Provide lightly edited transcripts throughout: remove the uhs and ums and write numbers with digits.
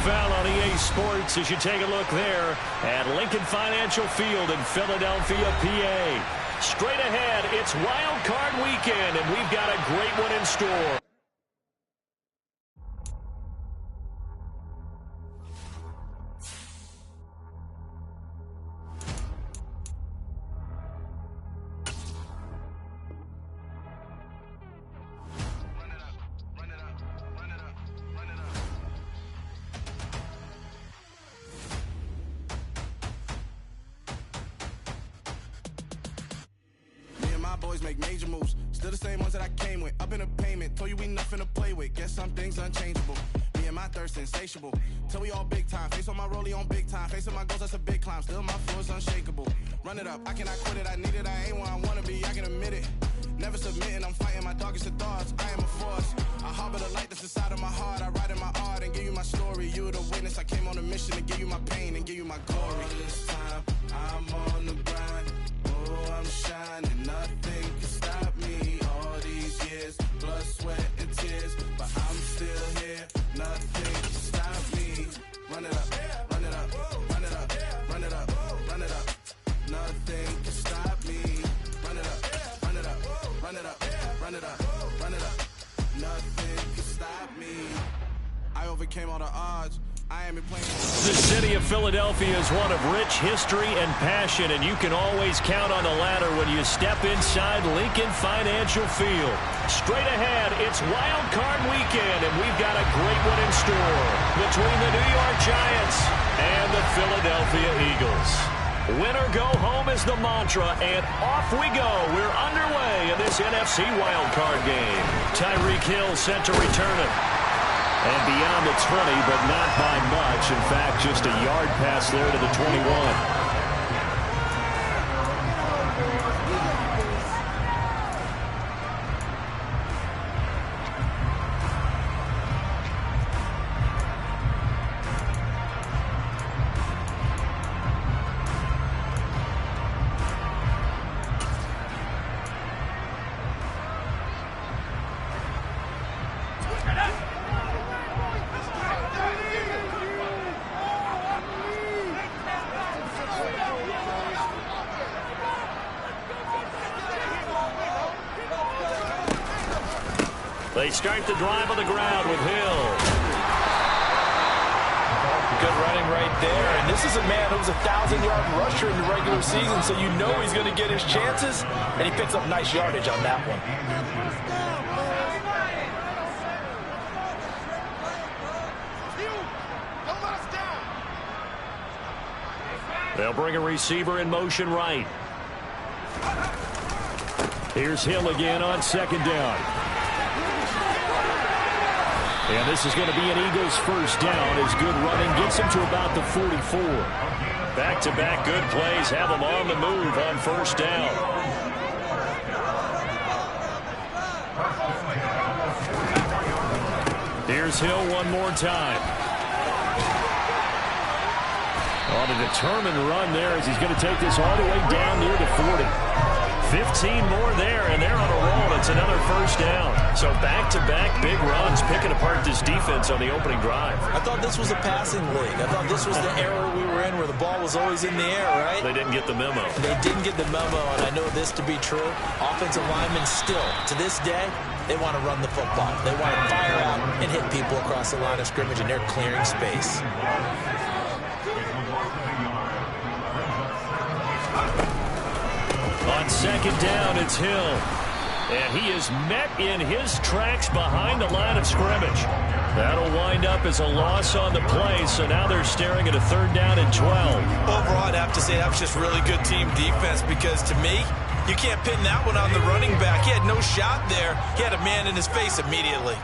NFL on EA Sports as you take a look there at Lincoln Financial Field in Philadelphia, PA. Straight ahead, it's Wild Card Weekend, and we've got a great one in store. Boys make major moves, still the same ones that I came with. Up in a payment, told you we nothing to play with. Guess some things unchangeable. Me and my thirst insatiable. Till we all big time. Face on my rollie on big time. Facing my goals, that's a big climb. Still my floor is unshakable. Run it up, I cannot quit it. I need it, I ain't where I wanna be. I can admit it. Never submitting, I'm fighting my darkest of thoughts. I am a force. I harbor the light that's inside of my heart. I write in my art and give you my story. You the witness. I came on a mission to give you my pain and give you my glory. All this time, I'm on the grind. Oh, I'm shining. Nothing can stop me. All these years, blood, sweat, and tears. But I'm still here. Nothing can stop me. Run it up, run it up, run it up, run it up, run it up. Nothing can stop me. Run it up, run it up, run it up, run it up, run it up. Nothing can stop me. I overcame all the odds. The city of Philadelphia is one of rich history and passion, and you can always count on the ladder when you step inside Lincoln Financial Field. Straight ahead, it's Wild Card Weekend, and we've got a great one in store between the New York Giants and the Philadelphia Eagles. Win or go home is the mantra, and off we go. We're underway in this NFC Wild Card game. Tyreek Hill set to return it. And beyond the 20, but not by much. In fact, just a yard pass there to the 21. They start the drive on the ground with Hill. Good running right there. And this is a man who was a 1,000-yard rusher in the regular season, so you know he's going to get his chances. And he picks up nice yardage on that one. They'll bring a receiver in motion right. Here's Hill again on second down. And this is going to be an Eagles first down as good running gets him to about the 44. Back-to-back good plays have him on the move on first down. Here's Hill one more time. On a determined run there as he's going to take this all the way down near the 40. 15 more there, and they're on a roll. It's another first down. So back-to-back big runs, picking apart this defense on the opening drive. I thought this was a passing league. I thought this was the era we were in where the ball was always in the air, right? They didn't get the memo. They didn't get the memo, and I know this to be true. Offensive linemen still, to this day, they want to run the football. They want to fire out and hit people across the line of scrimmage, and they're clearing space. On second down, it's Hill. And he is met in his tracks behind the line of scrimmage. That'll wind up as a loss on the play, so now they're staring at a third down and 12. Overall, I'd have to say that was just really good team defense because, to me, you can't pin that one on the running back. He had no shot there. He had a man in his face immediately.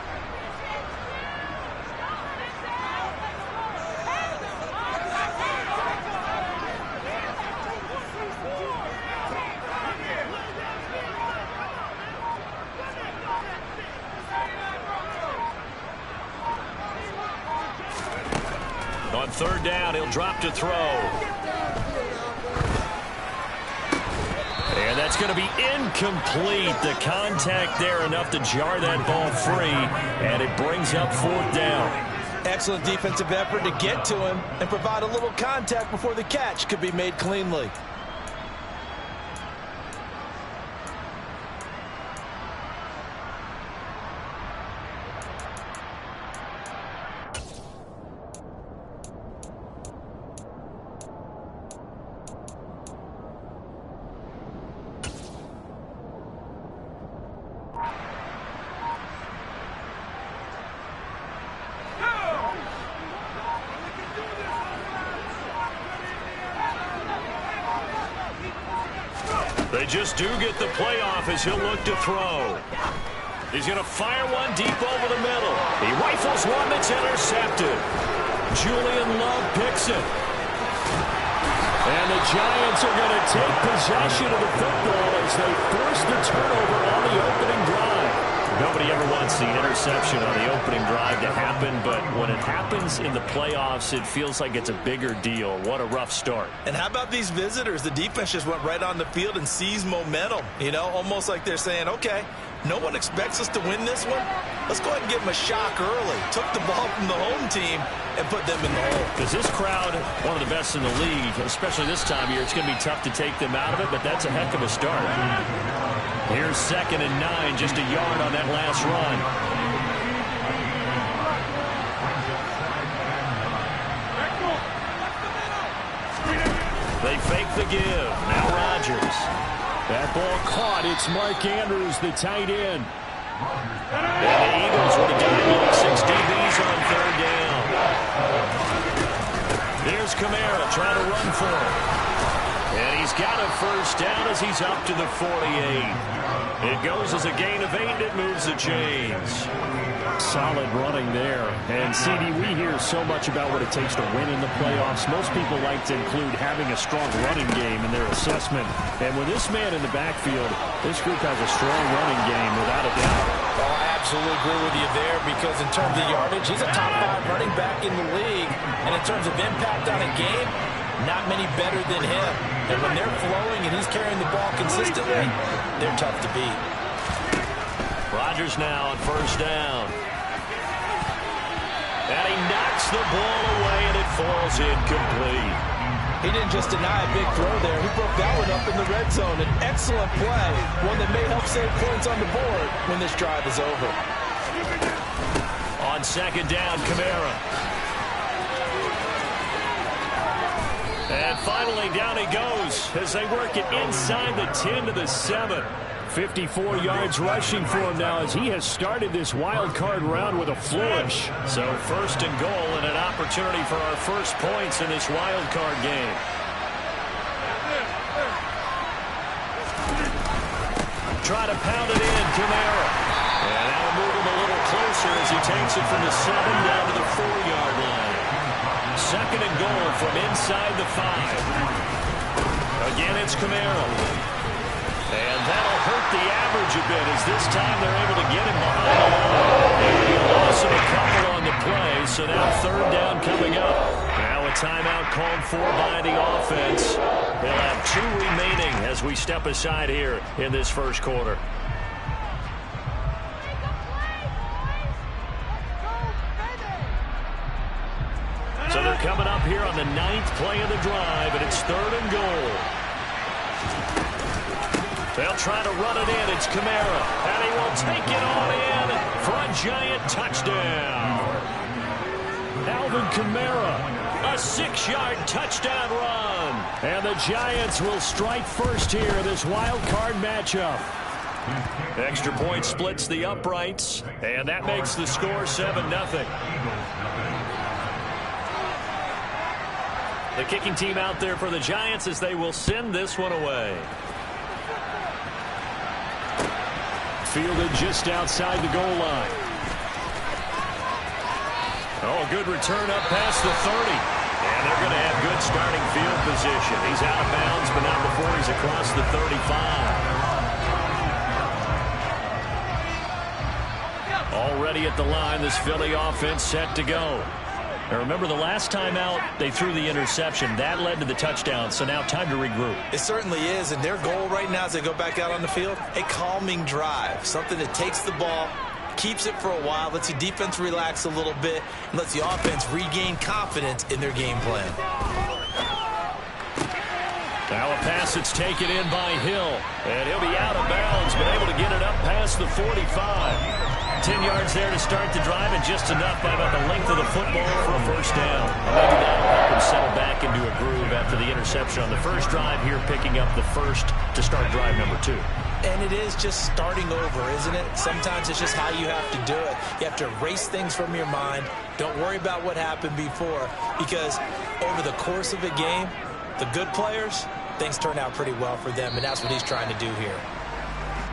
On third down, he'll drop to throw. And that's going to be incomplete. The contact there enough to jar that ball free, and it brings up fourth down. Excellent defensive effort to get to him and provide a little contact before the catch could be made cleanly. They just do get the playoff as he'll look to throw. He's going to fire one deep over the middle. He rifles one that's intercepted. Julian Love picks it. And the Giants are going to take possession of the football as they force the turnover on the opening drive. Nobody ever wants the interception on the opening drive to happen, but when it happens in the playoffs, it feels like it's a bigger deal. What a rough start. And how about these visitors? The defense just went right on the field and seized momentum. You know, almost like they're saying, okay, no one expects us to win this one. Let's go ahead and give them a shock early. Took the ball from the home team and put them in the hole. Because this crowd, one of the best in the league, especially this time of year, it's going to be tough to take them out of it, but that's a heck of a start. Here's 2nd and 9, just a yard on that last run. They fake the give. Now Rodgers. That ball caught. It's Mark Andrews, the tight end. And the Eagles with a dynamic 6 DBs on 3rd down. There's Kamara trying to run for it. And he's got a 1st down as he's up to the 48. It goes as a gain of 8, and it moves the chains. Solid running there. And, CD, we hear so much about what it takes to win in the playoffs. Most people like to include having a strong running game in their assessment. And with this man in the backfield, this group has a strong running game, without a doubt. Oh, I absolutely agree with you there, because in terms of yardage, he's a top 5 running back in the league. And in terms of impact on a game, not many better than him. And when they're flowing and he's carrying the ball consistently, they're tough to beat. Rodgers now on 1st down. And he knocks the ball away, and it falls incomplete. He didn't just deny a big throw there. He broke that one up in the red zone. An excellent play, one that may help save points on the board when this drive is over. On 2nd down, Kamara. And finally, down he goes as they work it inside the 10 to the 7. 54 yards rushing for him now as he has started this wild card round with a flourish. So 1st and goal and an opportunity for our first points in this wild card game. Try to pound it in, Kamara. And that'll move him a little closer as he takes it from the 7 down to the 4-yard line. 2nd and goal from inside the 5. Again, it's Kamara. And that'll hurt the average a bit as this time they're able to get him behind the line. He lost him a couple on the play, so now 3rd down coming up. Now a timeout called for by the offense. They'll have 2 remaining as we step aside here in this 1st quarter. So they're coming up here on the 9th play of the drive, and it's 3rd and goal. They'll try to run it in. It's Kamara. And he will take it on in for a Giant touchdown. Alvin Kamara, a 6-yard touchdown run. And the Giants will strike first here in this wild card matchup. Extra point splits the uprights, and that makes the score 7-0. The kicking team out there for the Giants as they will send this one away. Fielded just outside the goal line. Oh, good return up past the 30. And they're going to have good starting field position. He's out of bounds, but not before he's across the 35. Already at the line, this Philly offense set to go. Now remember, the last time out, they threw the interception. That led to the touchdown, so now time to regroup. It certainly is, and their goal right now as they go back out on the field, a calming drive, something that takes the ball, keeps it for a while, lets the defense relax a little bit, and lets the offense regain confidence in their game plan. Now a pass that's taken in by Hill, and he'll be out of bounds, but able to get it up past the 45. 10 yards there to start the drive, and just enough by about the length of the football for a first down. Maybe that'll help him settle back into a groove after the interception on the first drive here, picking up the first to start drive number 2. And it is just starting over, isn't it? Sometimes it's just how you have to do it. You have to erase things from your mind. Don't worry about what happened before, because over the course of a game, the good players, things turn out pretty well for them, and that's what he's trying to do here.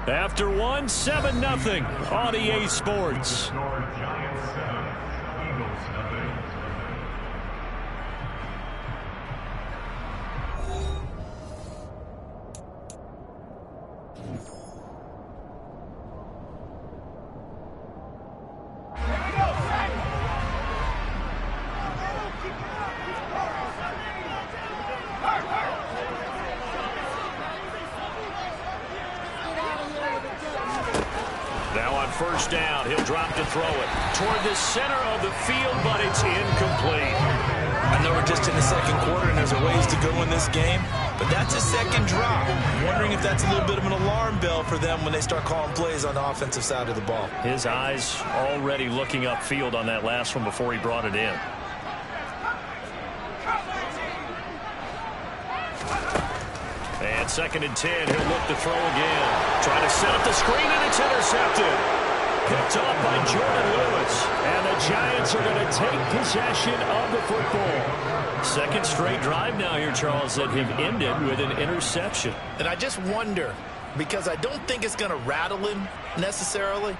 After 1, 7-0 on EA Sports. First down, he'll drop to throw it toward the center of the field, but it's incomplete. I know we're just in the second quarter and there's a ways to go in this game, but that's a second drop. I'm wondering if that's a little bit of an alarm bell for them when they start calling plays on the offensive side of the ball. His eyes already looking upfield on that last one before he brought it in. And 2nd and 10, he'll look to throw again. Trying to set up the screen, and it's intercepted. Picked off by Jordan Lewis. And the Giants are going to take possession of the football. Second straight drive now here, Charles, that have ended with an interception. And I just wonder, because I don't think it's going to rattle him necessarily,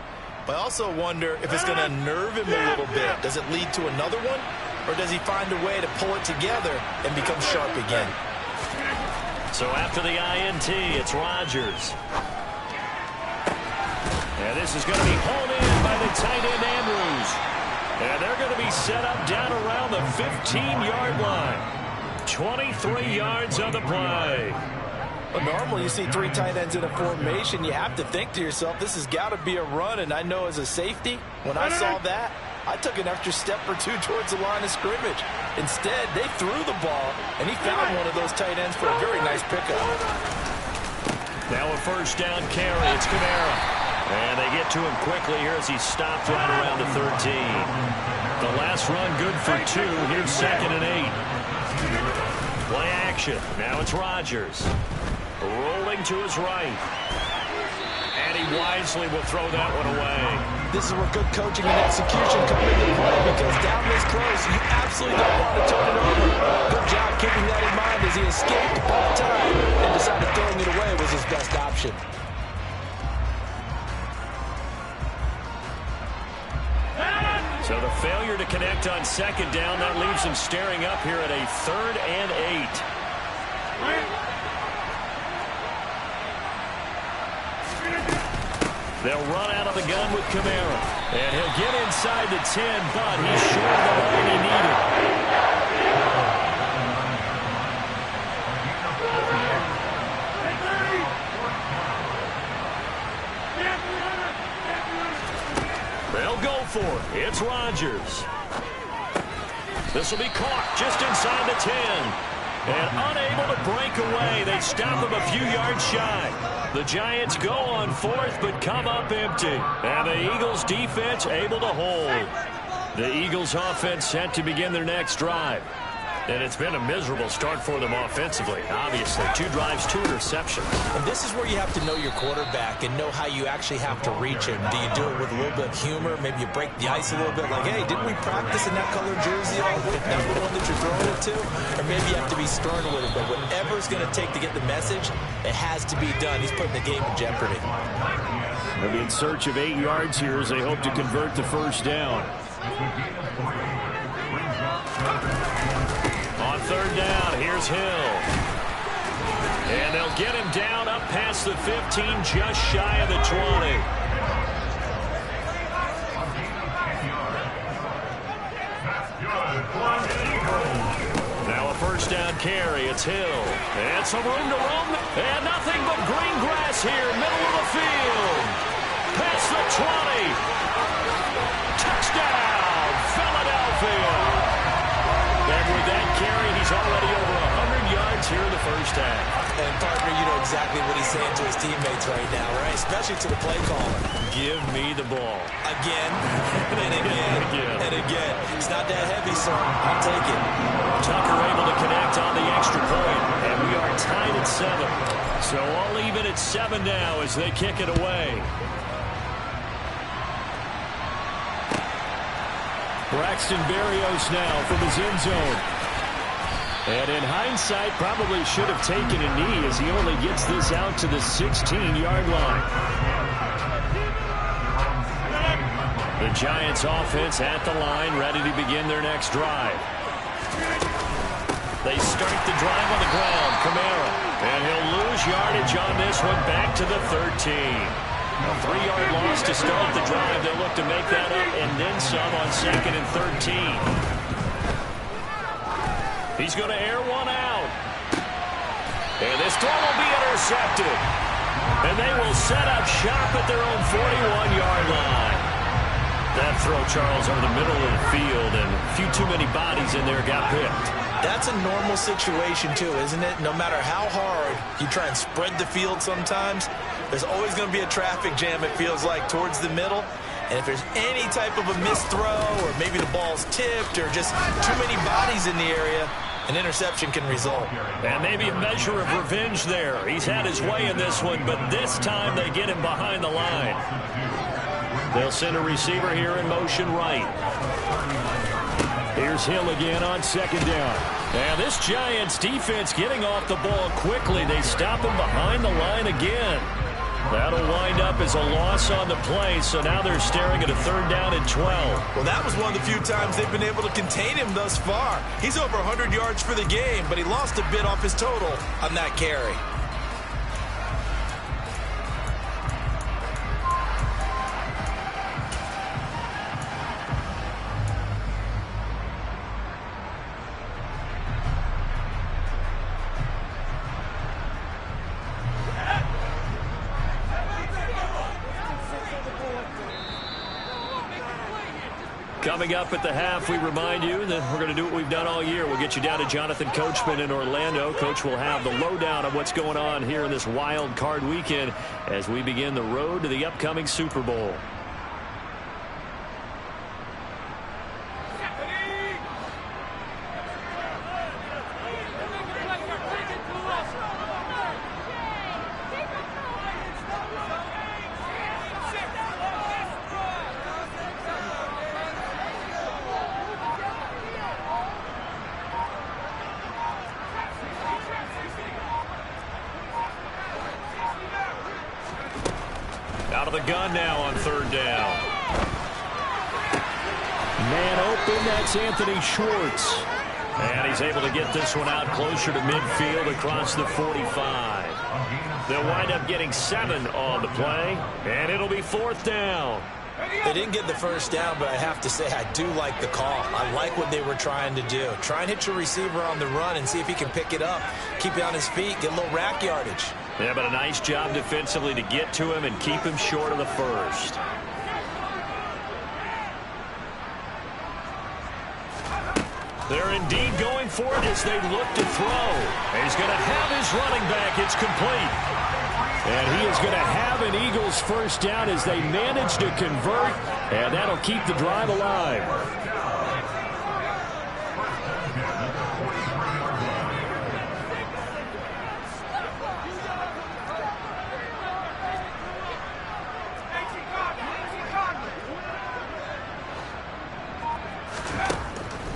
but I also wonder if it's going to unnerve him a little bit. Does it lead to another one? Or does he find a way to pull it together and become sharp again? So after the INT, it's Rodgers. And this is going to be hauled in by the tight end Andrews. And they're going to be set up down around the 15-yard line. 23 yards on the play. Well, normally you see 3 tight ends in a formation. You have to think to yourself, this has got to be a run. And I know as a safety, when I saw that, I took an extra step or 2 towards the line of scrimmage. Instead, they threw the ball, and he found one of those tight ends for a very nice pickup. Now a first down carry. It's Kamara. And they get to him quickly here as he stopped right around the 13. The last run good for 2. Here's 2nd and 8. Play action. Now it's Rodgers. Rolling to his right. And he wisely will throw that one away. This is where good coaching and execution come into play, because down this close, you absolutely don't want to turn it over. Good job keeping that in mind as he escaped by time and decided throwing it away was his best option. So the failure to connect on 2nd down, that leaves him staring up here at a 3rd and 8. They'll run out of the gun with Kamara. And he'll get inside the 10, but he's short of the line he needed. They'll go for it. It's Rodgers. This will be caught just inside the 10. And unable to break away. They stop him a few yards shy. The Giants go on 4th, but come up empty. And the Eagles defense able to hold. The Eagles offense set to begin their next drive. And it's been a miserable start for them offensively. Obviously, 2 drives, 2 interceptions. And this is where you have to know your quarterback and know how you actually have to reach him. Do you do it with a little bit of humor? Maybe you break the ice a little bit, like, hey, didn't we practice in that color jersey all week? That's the one that you're throwing it to? Or maybe you have to be stern a little bit. Whatever it's going to take to get the message, it has to be done. He's putting the game in jeopardy. They'll be in search of 8 yards here as they hope to convert the first down. On 3rd down, here's Hill. And they'll get him down up past the 15, just shy of the 20. Now a first down carry. It's Hill. And some room to roam. And nothing but green grass here, middle of the field. Past the 20. Touchdown, Philadelphia. And with that carry, he's already over 100 yards here in the first half. And, partner, you know exactly what he's saying to his teammates right now, right? Especially to the play caller. Give me the ball. Again, and again, and again. It's not that heavy, sir. I'll take it. Tucker able to connect on the extra point, and we are tied at 7. So all even at 7 now as they kick it away. Braxton Berrios now from his end zone. And in hindsight, probably should have taken a knee as he only gets this out to the 16-yard line. The Giants offense at the line, ready to begin their next drive. They start the drive on the ground. Kamara. And he'll lose yardage on this one back to the 13. A 3-yard loss to start the drive. They'll look to make that up and then some on 2nd and 13. He's going to air one out. And this throw will be intercepted. And they will set up shop at their own 41-yard line. That throw, Charles, over the middle of the field, and a few too many bodies in there got picked. That's a normal situation, too, isn't it? No matter how hard you try and spread the field sometimes, there's always going to be a traffic jam, it feels like, towards the middle. And if there's any type of a missed throw, or maybe the ball's tipped, or just too many bodies in the area, an interception can result. And maybe a measure of revenge there. He's had his way in this one, but this time they get him behind the line. They'll send a receiver here in motion right. Here's Hill again on 2nd down. And this Giants defense getting off the ball quickly. They stop him behind the line again. That'll wind up as a loss on the play, so now they're staring at a 3rd down and 12. Well, that was one of the few times they've been able to contain him thus far. He's over 100 yards for the game, but he lost a bit off his total on that carry. Coming up at the half, we remind you that we're going to do what we've done all year. We'll get you down to Jonathan Coachman in Orlando. Coach will have the lowdown of what's going on here in this wild card weekend as we begin the road to the upcoming Super Bowl. Out of the gun now on 3rd down. Man open, that's Anthony Schwartz. And he's able to get this one out closer to midfield across the 45. They'll wind up getting 7 on the play, and it'll be 4th down. They didn't get the first down, but I have to say I do like the call. I like what they were trying to do. Try and hit your receiver on the run and see if he can pick it up. Keep it on his feet, get a little rack yardage. Yeah, but a nice job defensively to get to him and keep him short of the first. They're indeed going for it as they look to throw. And he's going to have his running back. It's complete. And he is going to have an Eagles first down as they manage to convert. And that'll keep the drive alive.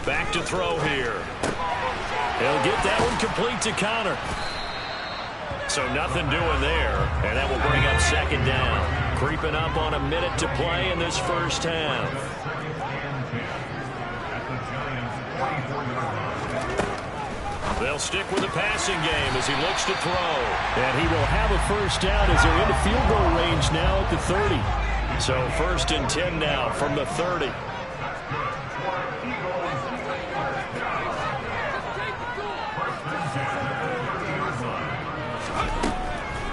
Back to throw here. He'll get that one complete to Connor. So nothing doing there, and that will bring up 2nd down. Creeping up on a minute to play in this first half. They'll stick with the passing game as he looks to throw. And he will have a first down as they're into field goal range now at the 30. So 1st and 10 now from the 30.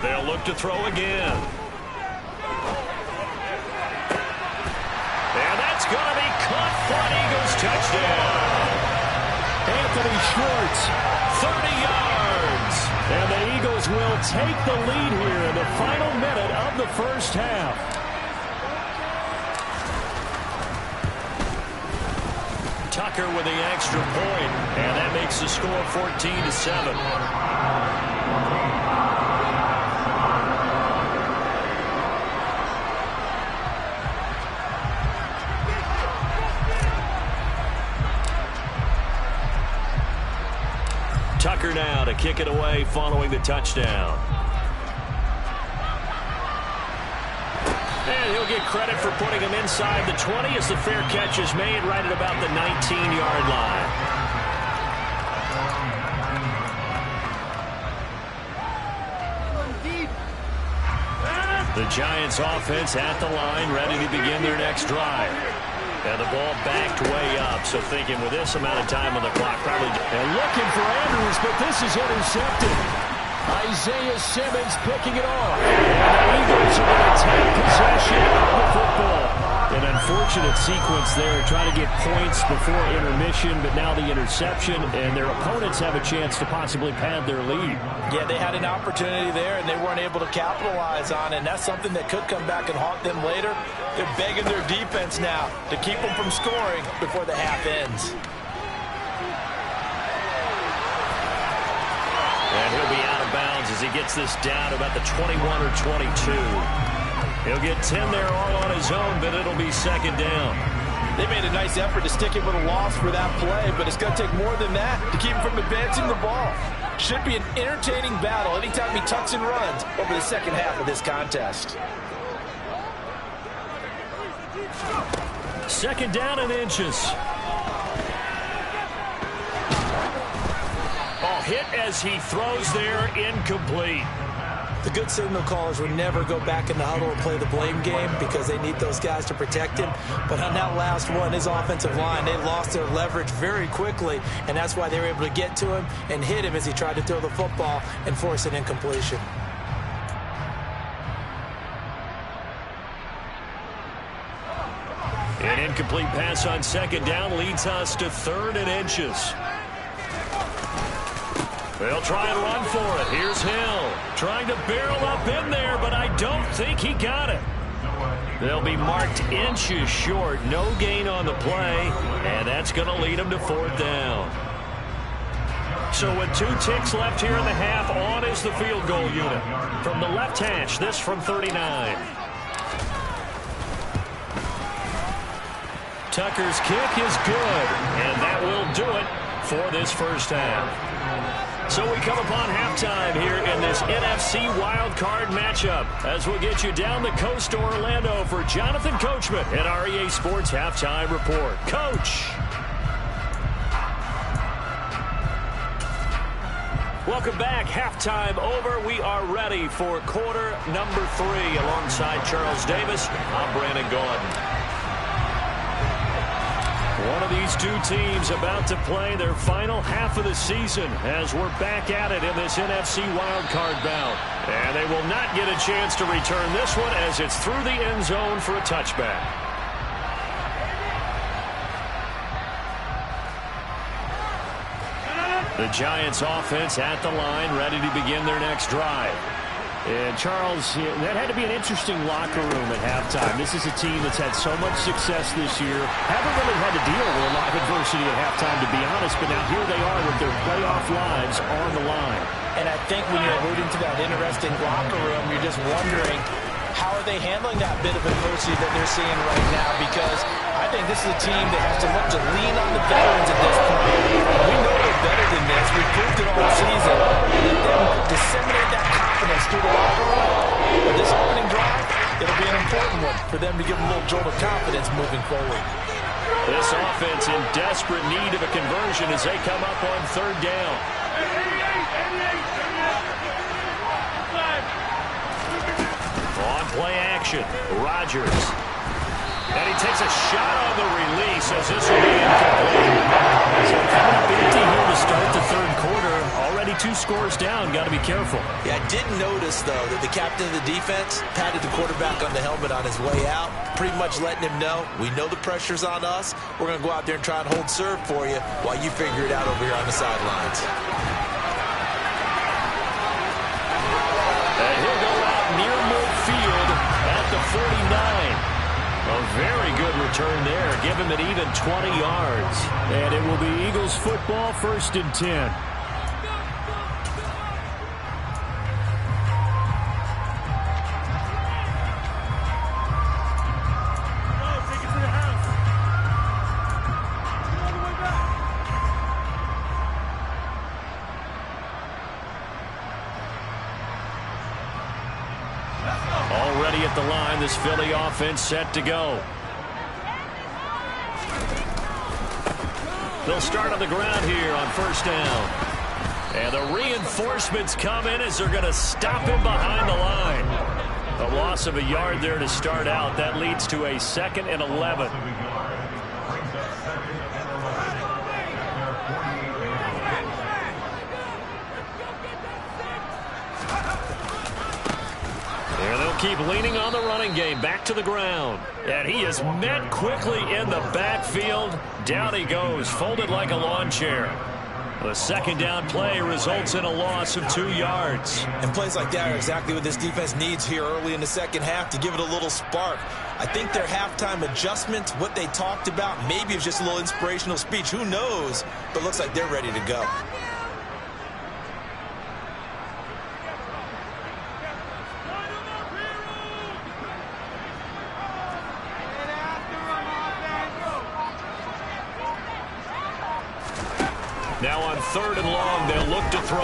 They'll look to throw again. Caught Eagles touchdown. Anthony Schwartz, 30 yards. And the Eagles will take the lead here in the final minute of the first half. Tucker with the extra point, and that makes the score 14-7. Tucker now to kick it away following the touchdown. And he'll get credit for putting him inside the 20 as the fair catch is made right at about the 19-yard line. The Giants offense at the line, ready to begin their next drive. And the ball backed way up, so thinking with this amount of time on the clock, probably. And looking for Andrews, but this is intercepted. Isaiah Simmons picking it off. And the Eagles are going to take possession of the football. An unfortunate sequence there, trying to get points before intermission, but now the interception, and their opponents have a chance to possibly pad their lead. Yeah, they had an opportunity there, and they weren't able to capitalize on it, and that's something that could come back and haunt them later. They're begging their defense now to keep them from scoring before the half ends. And he'll be out of bounds as he gets this down about the 21 or 22. He'll get 10 there all on his own, but it'll be second down. They made a nice effort to stick him with a loss for that play, but it's going to take more than that to keep him from advancing the ball. Should be an entertaining battle anytime he tucks and runs over the second half of this contest. Second down and inches. Oh, hit as he throws there, incomplete. The good signal callers would never go back in the huddle and play the blame game because they need those guys to protect him. But on that last one, his offensive line, they lost their leverage very quickly, and that's why they were able to get to him and hit him as he tried to throw the football and force an incompletion. An incomplete pass on second down leads us to 3rd and inches. They'll try and run for it. Here's Hill trying to barrel up in there, but I don't think he got it. They'll be marked inches short. No gain on the play, and that's going to lead them to 4th down. So with 2 ticks left here in the half, on is the field goal unit. From the left hash, this from 39. Tucker's kick is good, and that will do it for this first half. So we come upon halftime here in this NFC wildcard matchup as we'll get you down the coast to Orlando for Jonathan Coachman at REA Sports Halftime Report. Coach. Welcome back. Halftime over. We are ready for quarter number 3 alongside Charles Davis. I'm Brandon Gaudin. One of these two teams about to play their final half of the season as we're back at it in this NFC wildcard bout. And they will not get a chance to return this one as it's through the end zone for a touchback. The Giants offense at the line, ready to begin their next drive. And Charles, that had to be an interesting locker room at halftime. This is a team that's had so much success this year. Haven't really had to deal with a lot of adversity at halftime, to be honest, but now here they are with their playoff lives on the line. And I think when you're alluding to that interesting locker room, you're just wondering, how are they handling that bit of adversity that they're seeing right now? Because I think this is a team that has to look to lean on the veterans at this point. We know they're better than this. We've proved it all season. Let them disseminate that confidence through the locker room. But this opening drive, it'll be an important one for them to give them a little jolt of confidence moving forward. This offense in desperate need of a conversion as they come up on 3rd down. On play action, Rodgers. And he takes a shot on the release as this will be incomplete. So coming up empty here to start the 3rd quarter. Already 2 scores down. Got to be careful. Yeah, I did notice, though, that the captain of the defense patted the quarterback on the helmet on his way out, pretty much letting him know, we know the pressure's on us. We're going to go out there and try and hold serve for you while you figure it out over here on the sidelines. And he'll go out near midfield at the 49. A very good return there. Give him an even 20 yards. And it will be Eagles football, 1st and 10. Already at the line, this Philly offense set to go. They'll start on the ground here on 1st down. And the reinforcements come in as they're going to stop him behind the line. A loss of a yard there to start out. That leads to a 2nd and 11. Keep leaning on the running game. Back to the ground. And he is met quickly in the backfield. Down he goes, folded like a lawn chair. The 2nd down play results in a loss of 2 yards. And plays like that are exactly what this defense needs here early in the 2nd half to give it a little spark. I think their halftime adjustment, what they talked about, maybe it was just a little inspirational speech. Who knows? But looks like they're ready to go. Now on 3rd and long, they'll look to throw.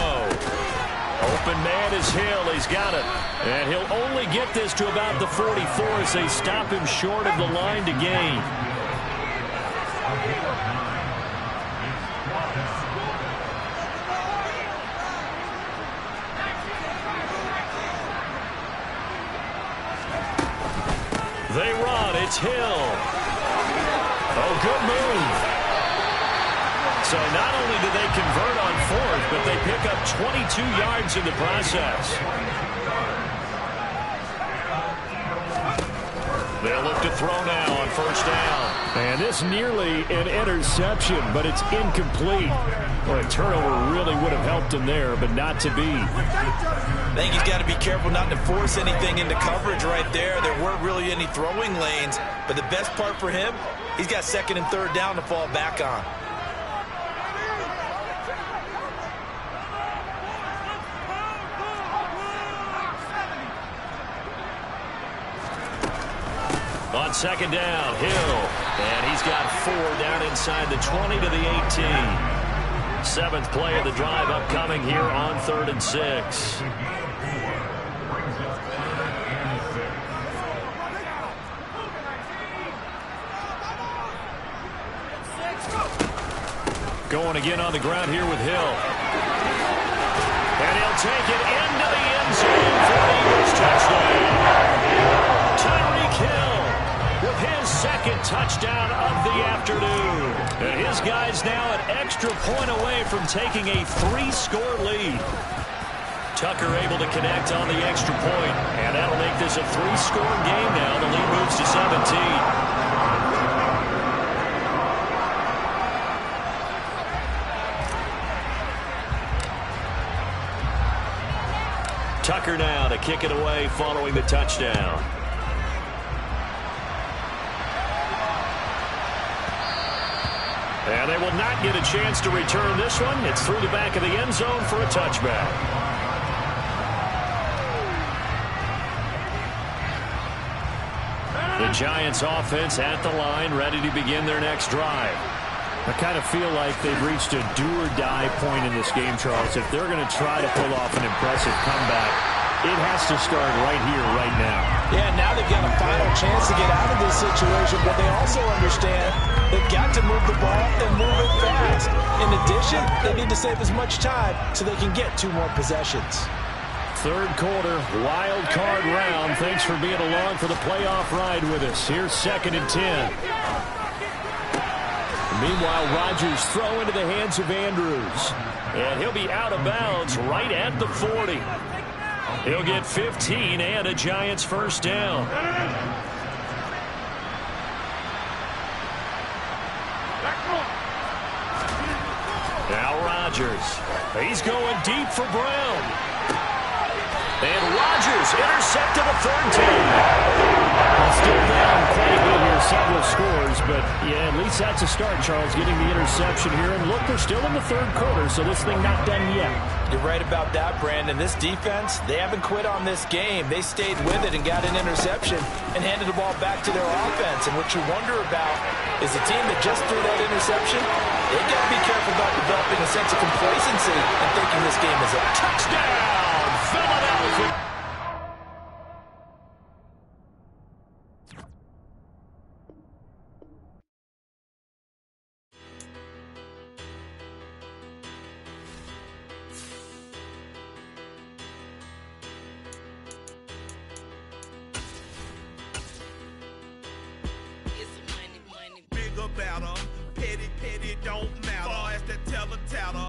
Open man is Hill. He's got it. And he'll only get this to about the 44 as they stop him short of the line to gain. They run. It's Hill. Oh, good move. So not only do they convert on 4th, but they pick up 22 yards in the process. They'll look to throw now on 1st down. And this nearly an interception, but it's incomplete. Well, a turnover really would have helped him there, but not to be. I think he's got to be careful not to force anything into coverage right there. There weren't really any throwing lanes, but the best part for him, he's got 2nd and 3rd down to fall back on. On 2nd down, Hill. And he's got 4 down inside the 20 to the 18. 7th play of the drive upcoming here on 3rd and 6. Going again on the ground here with Hill. And he'll take it into the end zone for the Eagles touchdown. Tyreek Hill with his 2nd touchdown of the afternoon. And his guys now an extra point away from taking a 3-score lead. Tucker able to connect on the extra point. And that'll make this a 3-score game now. The lead moves to 17. Tucker now to kick it away following the touchdown. And they will not get a chance to return this one. It's through the back of the end zone for a touchback. The Giants offense at the line, ready to begin their next drive. I kind of feel like they've reached a do-or-die point in this game, Charles. If they're going to try to pull off an impressive comeback, it has to start right here, right now. Yeah, now they've got a final chance to get out of this situation, but they also understand they've got to move the ball and move it fast. In addition, they need to save as much time so they can get 2 more possessions. 3rd quarter, wild card round. Thanks for being along for the playoff ride with us. Here's 2nd and 10. Meanwhile, Rodgers throw into the hands of Andrews. And he'll be out of bounds right at the 40. He'll get 15 and a Giants first down. Now Rodgers. He's going deep for Brown. And Rodgers intercepted a third time. Still down quite a bit here, several scores, but yeah, at least that's a start, Charles, getting the interception here. And look, they're still in the third quarter, so this thing not done yet. You're right about that, Brandon. This defense, they haven't quit on this game. They stayed with it and got an interception and handed the ball back to their offense. And what you wonder about is the team that just threw that interception, they got to be careful about developing a sense of complacency and thinking this game is a touchdown.